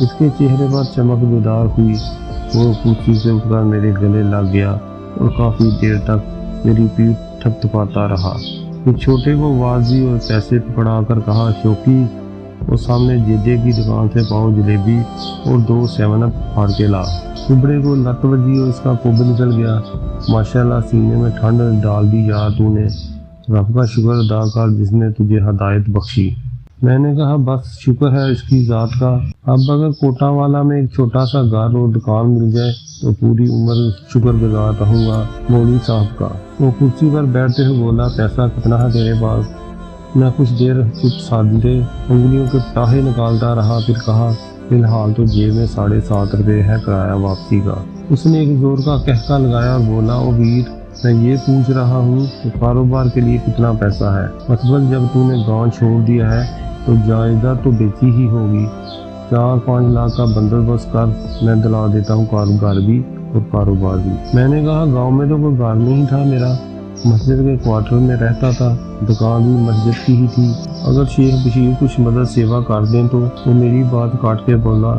اس کے چہرے پر چمک بیدار ہوئی، وہ کرسی سے اٹھ کر میرے گلے لگ گیا اور کافی دیر تک میری پیٹھ تھپتھپاتا رہا۔ پھر چھوٹے کو واضح اور پیسے پکڑا کر کہا، شوقی، وہ سامنے جیجے کی دکان سے پاؤ جلیبی اور 2 7 اپ پھاڑ کے لا۔ ٹبڑے کو لت بجی اور اس کا کب نکل گیا۔ ماشاءاللہ، سینے میں ٹھنڈ ڈال دی یار تو نے، رب کا شکر ادا کر جس نے تجھے ہدایت بخشی۔ میں نے کہا، بس شکر ہے اس کی ذات کا، اب اگر کوٹا والا میں ایک چھوٹا سا گھر اور دکان مل جائے تو پوری عمر شکر گزار رہوں گا مولوی صاحب کا۔ وہ کرسی پر بیٹھتے ہوئے بولا، پیسہ کتنا ہے تیرے پاس؟ میں کچھ دیر چپ سادھے انگلیوں کے پٹاخے نکالتا رہا، پھر کہا، فی الحال تو جیب میں 7.5 روپے ہے کرایہ واپسی کا۔ اس نے ایک زور کا قہقہ لگایا اور بولا، او ویر، میں یہ پوچھ رہا ہوں کہ کاروبار کے لیے کتنا پیسہ ہے؟ مطلب جب تو نے گاؤں چھوڑ دیا ہے تو جائیداد تو بیچی ہی ہوگی۔ 4-5 لاکھ کا بندوبست کر، میں دلا دیتا ہوں کاروبار بھی اور کاروبار بھی۔ میں نے کہا، گاؤں میں تو کوئی گھر نہیں تھا میرا، مسجد کے کوارٹر میں رہتا تھا، دکان بھی مسجد کی ہی تھی۔ اگر شیخ بشیر کچھ مدد سیوا کر دیں تو وہ میری بات کاٹ کے بولا،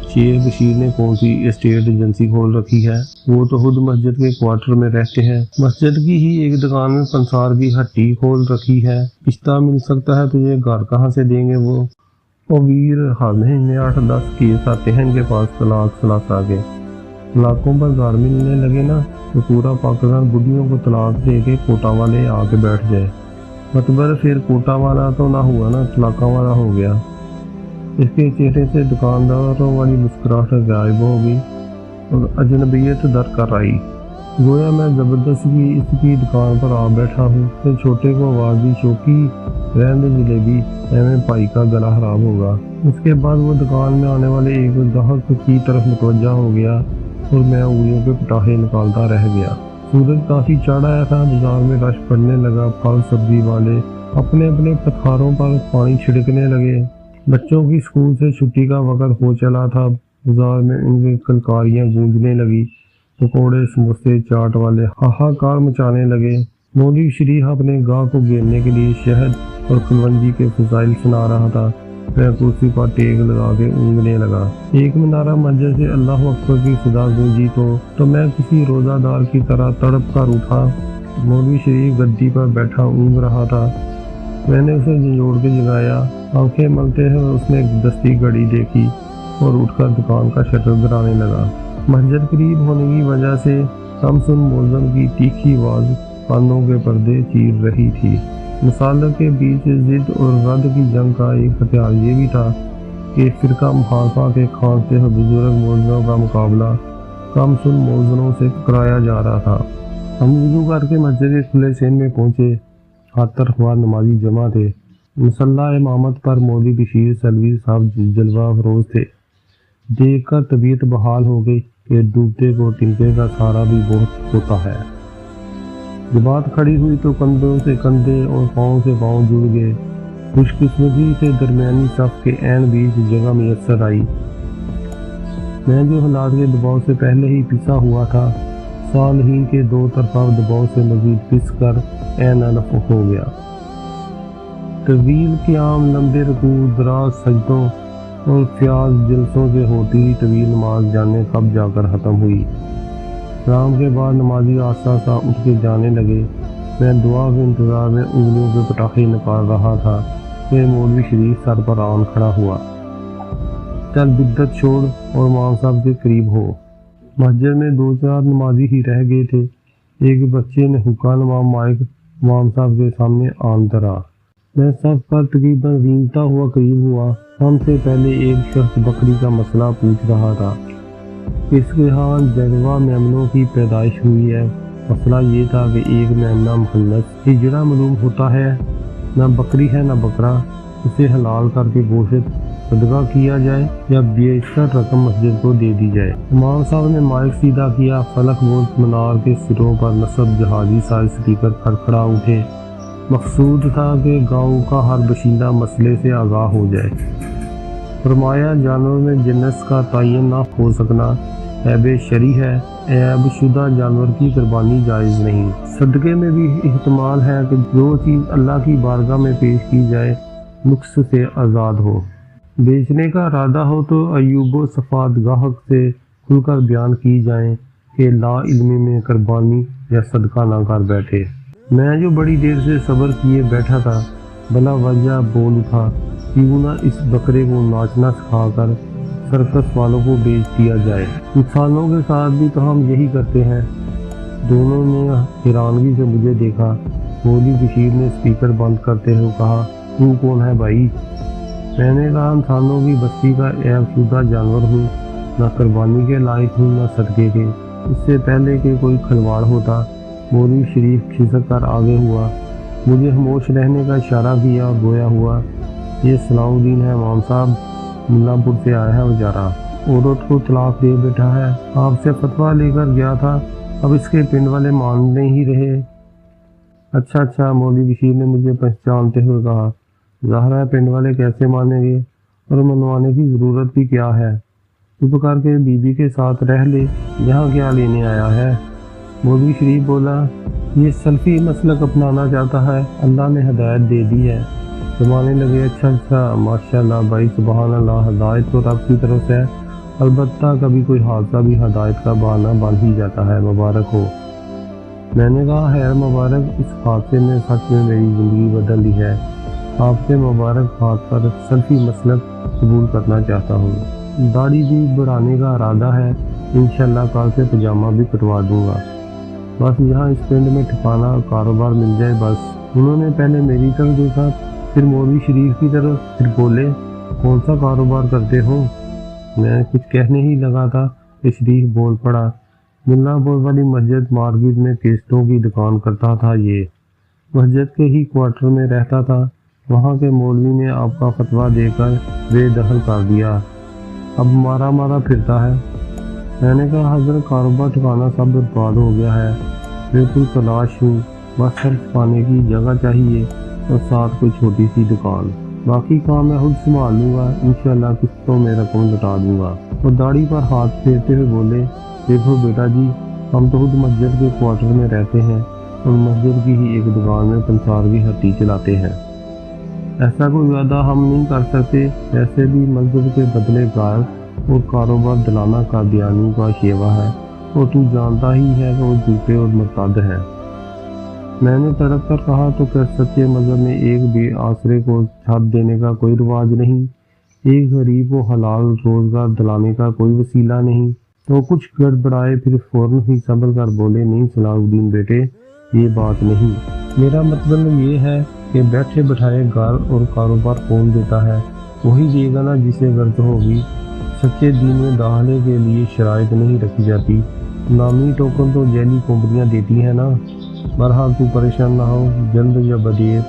شیخ بشیر نے کون سی اسٹیٹ ایجنسی کھول رکھی ہے؟ وہ تو خود مسجد کے کوارٹر میں رہتے ہیں۔ مسجد کی ہی ایک دکان میں پنسار کی ہٹی کھول رکھی ہے، پشتہ مل سکتا ہے تجھے، گھر کہاں سے دیں گے وہ؟ او ویر، ہر مہینے 8-10 کیس آتے ہیں ان کے پاس طلاق ثلاثہ کے۔ طلاقوں پر گھر ملنے لگے نا تو پورا پاکستان بڈھیوں کو طلاق دے کے کوٹا والے آ کے بیٹھ جائے۔ مطلب پھر کوٹا والا تو نہ ہوا نا، طلاقہ والا ہو گیا۔ اس کے چہرے سے دکانداروں والی مسکراہٹ غائب ہو گئی اور اجنبیت در کر آئی، گویا میں زبردستی اس کی دکان پر آ بیٹھا ہوں۔ پھر چھوٹے کو آواز دی، شوقی، رہن دے جلیبی، ایویں بھائی کا گلا خراب ہوگا۔ اس کے بعد وہ دکان میں آنے والے ایک گاہک کی طرف متوجہ ہو گیا اور میں انگلیوں کے پٹاخے نکالتا رہ گیا۔ سورج کافی چڑھ آیا تھا، بازار میں رش پڑنے لگا، پھل سبزی والے اپنے اپنے پتھاروں پر پانی چھڑکنے لگے۔ بچوں کی اسکول سے چھٹی کا وقت ہو چلا تھا، بازار میں ان کی کلکاریاں گونجنے لگی، پکوڑے، سموسے، چاٹ والے ہاہاکار مچانے لگے۔ مولوی شریف اپنے گاہ کو گھیرنے کے لیے شہد اور کلونجی کے فضائل سنا رہا تھا۔ میں کرسی پر ٹیک لگا کے اونگنے لگا۔ ایک منارہ مسجد سے اللہ اکبر کی صدا گونجی تو میں کسی روزہ دار کی طرح تڑپ کر اٹھا۔ مولوی شریف گدی پر بیٹھا اونگ رہا تھا۔ میں نے اسے جھنجھوڑ کے جگایا، آنکھیں ملتے ہوئے اس نے دستی گھڑی دیکھی اور اٹھ کر دکان کا شٹر گرانے لگا۔ مسجد قریب ہونے کی وجہ سے کم سن مؤذن کی تیکھی آواز کانوں کے پردے چیر رہی تھی۔ مسالوں کے بیچ ضد اور رد کی جنگ کا ایک ہتھیار یہ بھی تھا کہ فرقہ مخالفہ کے کھانستے ہوئے بزرگ مؤذنوں کا مقابلہ کم سن مؤذنوں سے کرایا جا رہا تھا۔ ہم وضو کر کے مسجد کے کھلے سین میں پہنچے، ہاتھ خوار نمازی جمع تھے۔ مسلح امامت پر مولوی بشیر سلوی صاحب جلوہ افروز تھے۔ دیکھ کر طبیعت بحال ہو گئی کہ ڈوبتے کو تنکے کا سہارا بھی بہت ہوتا ہے۔ جماعت کھڑی ہوئی تو کندھوں سے کندھے اور پاؤں سے پاؤں جڑ گئے۔ خوش قسمتی سے درمیانی صف کے عین بیچ جگہ میسر آئی۔ میں جو حالات کے دباؤ سے پہلے ہی پسا ہوا تھا، صالحین کے دو طرفہ دباؤ سے مزید پس کر عین الف ہو گیا۔ طویل قیام، لمبے رکوع، دراز سجدوں اور فیاض جلسوں سے ہوتی طویل نماز جانے کب جا کر ختم ہوئی۔ شام کے بعد نمازی آہستہ آہستہ اٹھ کے جانے لگے۔ میں دعا کے انتظار میں انگلیوں کے پٹاخے نکال رہا تھا کہ مولوی شریف سر پر آن کھڑا ہوا۔ چل بدعت چھوڑ اور امام صاحب کے قریب ہو۔ مسجد میں 2-4 نمازی ہی رہ گئے تھے۔ ایک بچے نے حکا نما مائک امام صاحب کے سامنے آن دھرا۔ میں صف پر تقریباً رینگتا ہوا قریب ہوا۔ ہم سے پہلے ایک شخص بکری کا مسئلہ پوچھ رہا تھا۔ اس کے ہاں جڑواں میمنوں کی پیدائش ہوئی ہے۔ مسئلہ یہ تھا کہ ایک میمنہ مخنث ہجڑا معلوم ہوتا ہے، نہ بکری ہے نہ بکرا، اسے حلال کر کے گوشت صدقہ کیا جائے یا بیچ کر رقم مسجد کو دے دی جائے۔ امام صاحب نے مائک سیدھا کیا، فلک بولت منار کے سروں پر نصب جہازی سائز سپیکر کھڑکھڑا اٹھے۔ مقصود تھا کہ گاؤں کا ہر باشندہ مسئلے سے آگاہ ہو جائے۔ فرمایا، جانور میں جنس کا تعین نہ ہو سکنا عیب شرعی ہے، عیب شدہ جانور کی قربانی جائز نہیں۔ صدقے میں بھی احتمال ہے کہ جو چیز اللہ کی بارگاہ میں پیش کی جائے نقص سے آزاد ہو۔ بیچنے کا ارادہ ہو تو ایوب و صفات گاہک سے کھل کر بیان کی جائیں کہ لا علمی میں قربانی یا صدقہ نہ کر بیٹھے۔ میں جو بڑی دیر سے صبر کیے بیٹھا تھا بلا وجہ بول اٹھا، کیوں نہ اس بکرے کو ناچنا سکھا کر سرکس والوں کو بیچ دیا جائے۔ انسانوں کے ساتھ بھی تو ہم یہی کرتے ہیں۔ دونوں نے حیرانگی سے مجھے دیکھا۔ مولوی بشیر نے اسپیکر بند کرتے ہوئے کہا، تو کون ہے بھائی؟ میں نے کہا، انسانوں کی بستی کا عیب شدہ جانور ہوں، نہ قربانی کے لائق ہوں نہ صدقے کے۔ اس سے پہلے کہ کوئی کھلواڑ ہوتا مولوی شریف کھسک کر آگے ہوا، مجھے خاموش رہنے کا اشارہ کیا اور گویا ہوا، یہ صلاح الدین ہے امام صاحب، ملا پور سے آیا ہے بیچارہ، عورت کو طلاق دے بیٹھا ہے، آپ سے فتویٰ لے کر گیا تھا، اب اس کے پنڈ والے ماننے ہی رہے۔ اچھا، مولوی بشیر نے مجھے پہچانتے ہوئے کہا، ظاہر ہے پنڈ والے کیسے مانیں گے، اور منوانے کی ضرورت بھی کیا ہے، چپ کر کے بی بی کے ساتھ رہ لے، یہاں کیا لینے آیا ہے؟ مولوی شریف بولا، یہ سلفی مسلک اپنانا چاہتا ہے، اللہ نے ہدایت دے دی ہے۔ زمانے لگے، اچھا، ماشاءاللہ بھائی، سبحان اللہ، ہدایت تو رب کی طرف سے ہے، البتہ کبھی کوئی حادثہ بھی ہدایت کا بہانہ بن ہی جاتا ہے، مبارک ہو۔ میں نے کہا، خیر مبارک، اس حادثے نے سچ میں میری زندگی بدل دی ہے، آپ سے مبارک ہاتھ پر سلفی مسلک قبول کرنا چاہتا ہوں۔ داڑھی بھی بڑھانے کا ارادہ ہے، انشاءاللہ کل سے پجامہ بھی کٹوا دوں گا، بس یہاں اس پنڈ میں ٹھکانا اور کاروبار مل جائے بس۔ انہوں نے پہلے میری طرف دیکھا، پھر مولوی شریف کی طرف، پھر بولے، کون سا کاروبار کرتے ہو؟ میں کچھ کہنے ہی لگا تھا کہ شریف بول پڑا، ملا پور والی مسجد مارکیٹ میں کیسٹوں کی دکان کرتا تھا، یہ مسجد کے ہی کوارٹر میں رہتا تھا، وہاں کے مولوی نے آپ کا فتویٰ دے کر بے دخل کر دیا، اب مارا پھرتا ہے۔ میں نے کہا، حضرت کاروبار ٹھکانا سب برباد ہو گیا ہے، بالکل تلاش ہوں، بس صرف پانے کی جگہ چاہیے اور ساتھ کوئی چھوٹی سی دکان، باقی کام میں خود سنبھال لوں گا، انشاءاللہ قسطوں میں رقم لوٹا دوں گا۔ اور داڑھی پر ہاتھ پھیرتے ہوئے بولے، دیکھو بیٹا جی، ہم تو خود مسجد کے کوارٹر میں رہتے ہیں اور مسجد کی ہی ایک دکان میں پنسار کی ہٹی چلاتے ہیں، ایسا کوئی وعدہ ہم نہیں کر سکتے، ویسے بھی مسجد کے بدلے گار اور کاروبار دلانا قادیانی کا شیوا ہے، اور تو جانتا ہی ہے کہ وہ جھوٹے اور مرتد ہیں۔ میں نے تڑپ کر کہا، تو پھر سچے مذہب میں ایک بے آسرے کو چھت دینے کا کوئی رواج نہیں، ایک غریب کو حلال روزگار دلانے کا کوئی وسیلہ نہیں؟ تو کچھ گڑبڑائے، پھر فوراً ہی سنبھل کر بولے، نہیں صلاح الدین بیٹے، یہ بات نہیں، میرا مطلب یہ ہے کہ بیٹھے بٹھائے گھر اور کاروبار کون دیتا ہے؟ وہی دے گا نا جسے غرض ہوگی۔ سچے دین میں داخلے کے لیے شرائط نہیں رکھی جاتی، نامی ٹوکن تو جعلی کمپنیاں دیتی ہیں نا۔ بہرحال تو پریشان نہ ہو، جلد یا بدیر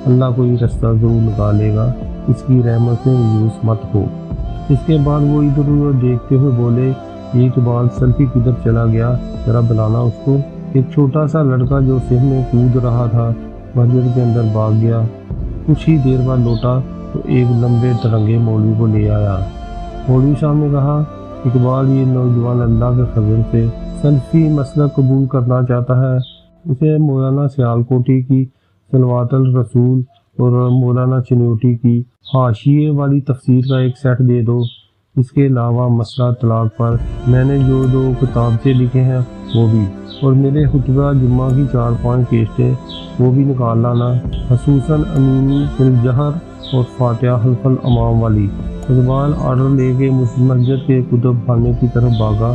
اللہ کوئی رستہ ضرور نکالے گا، اس کی رحمت سے مایوس مت ہو۔ اس کے بعد وہ ادھر ادھر دیکھتے ہوئے بولے، یہ اقبال سلفی کدھر چلا گیا، ذرا بلانا اس کو۔ ایک چھوٹا سا لڑکا جو صحن میں کود رہا تھا مسجد کے اندر بھاگ گیا، کچھ ہی دیر بعد لوٹا تو ایک لمبے ترنگے مولوی کو لے آیا۔ مولوی صاحب نے کہا، اقبال یہ نوجوان اللہ کے فضل سے سلفی مسلک قبول کرنا چاہتا ہے، اسے مولانا سیالکوٹی کی صلوات الرسول اور مولانا چنوٹی کی حاشیے والی تفسیر کا ایک سیٹ دے دو، اس کے علاوہ مسئلہ طلاق پر میں نے جو 2 کتابیں لکھے ہیں وہ بھی، اور میرے خطبہ جمعہ کی 4-5 کیسٹیں وہ بھی نکال لانا، خصوصاً امینی فی الجہر اور فاتحہ خلف الامام والی۔ اقبال آرڈر لے کے مسجد کے کتب خانے کی طرف بھاگا۔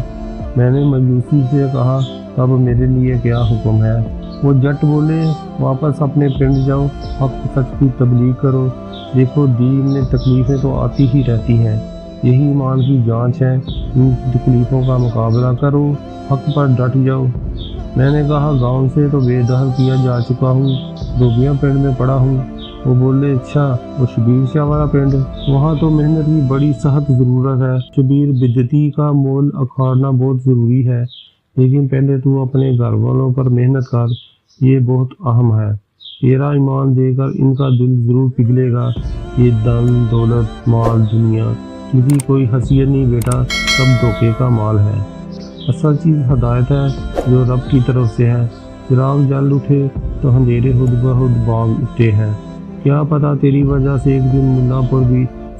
میں نے مایوسی سے کہا، اب میرے لیے کیا حکم ہے؟ وہ جٹ بولے، واپس اپنے پنڈ جاؤ، حق سچ کی تبلیغ کرو، دیکھو دین میں تکلیفیں تو آتی ہی رہتی ہیں، یہی ایمان کی جانچ ہے، ان تکلیفوں کا مقابلہ کرو، حق پر ڈٹ جاؤ۔ میں نے کہا، گاؤں سے تو بے دخل کیا جا چکا ہوں، دھوبیاں پنڈ میں پڑا ہوں۔ وہ بولے، اچھا وہ شبیر شاہ والا پنڈ، وہاں تو محنت کی بڑی سخت ضرورت ہے، شبیر بدعتی کا مول اکھاڑنا بہت ضروری ہے، لیکن پہلے تو اپنے گھر والوں پر محنت کر، یہ بہت اہم ہے، تیرا ایمان دے کر ان کا دل ضرور پگھلے گا۔ یہ دن دولت مال دنیا کسی کوئی حیثیت نہیں بیٹا، سب دھوکے کا مال ہے، اصل چیز ہدایت ہے جو رب کی طرف سے ہے۔ چراغ جل اٹھے تو اندھیرے خود بخود بھاگ اٹھتے ہیں، کیا پتہ تیری وجہ سے ایک دن ملا پور بھی